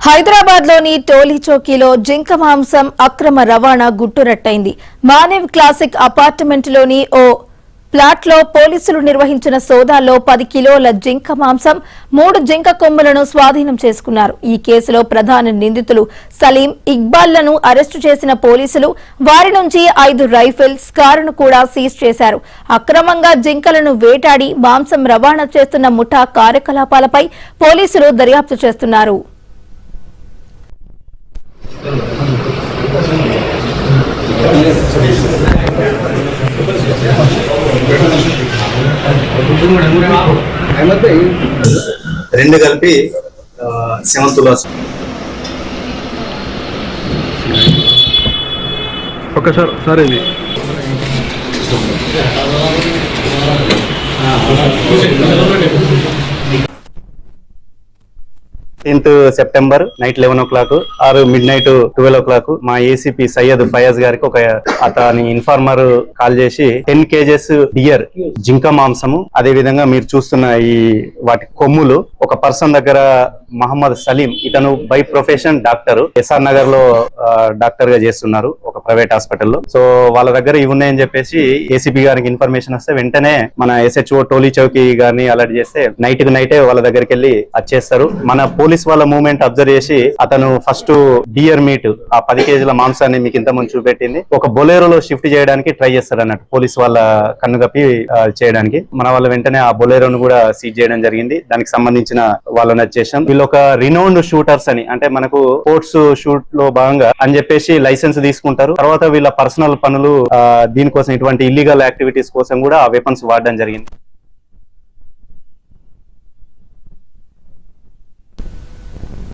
హైదరాబాద్ లోని టోలీ చౌకీలో జింక మాంసం అక్రమ రవాణా గుట్టురట్టయింది. మానేవ్ క్లాసిక్ అపార్ట్మెంట్ లోని ఓ ప్లాట్ లో పోలీసులు నిర్వహించిన సోదాల్లో 10 కిలోల జింక మాంసం 3 జింక కొమ్ములను స్వాధీనం చేసుకున్నారు. ఈ కేసులో ప్రధాన నిందితులు సలీం, ఇక్బాల్లను అరెస్టు చేసిన పోలీసులు వారి నుంచి 5 రైఫిల్స్, కారును కూడా సీజ్ చేశారు. అక్రమంగా జింకలను వేటాడి మాంసం రవాణా చేస్తున్న ముఠా కార్యకలాపాలపై పోలీసులు దర్యాప్తు చేస్తున్నారు. రెండు కలిపి 7 తులాస్. Okay sir. సరే ఇది సెప్టెంబర్ నైట్ 11 o'clock ఆరు మిడ్ నైట్ 12 o'clock మా ఏసీపీ సయ్యద్ ఫయాజ్ గారికి ఒక అతని ఇన్ఫార్మర్ కాల్ చేసి 10 kgs డియర్ జింక మాంసము, అదే విధంగా మీరు చూస్తున్న ఈ వాటి కొమ్ములు ఒక పర్సన్ దగ్గర మహమ్మద్ సలీం, ఇతను by profession doctor, SR Nagar లో డాక్టర్ గా చేస్తున్నారు ఒక ప్రైవేట్ హాస్పిటల్లో. సో వాళ్ళ దగ్గర ఇవి ఉన్నాయని చెప్పేసి ఏసీపీ గారికి ఇన్ఫర్మేషన్ వస్తే వెంటనే మన ఎస్హెచ్ఓ టోలీ చౌకీ గారిని అలర్ట్ చేస్తే నైట్ కి నైటే వాళ్ళ దగ్గరికి వెళ్ళి వచ్చేస్తారు. మన పోలీస్ వాళ్ళ మూవ్మెంట్ అబ్జర్వ్ చేసి అతను ఫస్ట్ డియర్ మీట్ ఆ 10 kgల మాంసాన్ని మీకు ఇంత ముందు చూపెట్టింది ఒక బొలేరోలో షిఫ్ట్ చేయడానికి ట్రై చేస్తారు అన్నట్టు, పోలీస్ వాళ్ళ కన్ను కప్పి చేయడానికి. మన వాళ్ళ వెంటనే ఆ బొలేరోను కూడా సీజ్ చేయడం జరిగింది. దానికి సంబంధించిన వాళ్ళని వచ్చేసాం. వీళ్ళు ఒక రినౌండ్ షూటర్స్ అని, అంటే మనకు స్పోర్ట్స్ షూట్ లో భాగంగా అని చెప్పేసి లైసెన్స్ తీసుకుంటారు. తర్వాత వీళ్ళ పర్సనల్ పనులు దీనికోసం ఇటువంటి ఇల్లీగల్ యాక్టివిటీస్ కోసం కూడా ఆ వెపన్స్ వాడడం జరిగింది.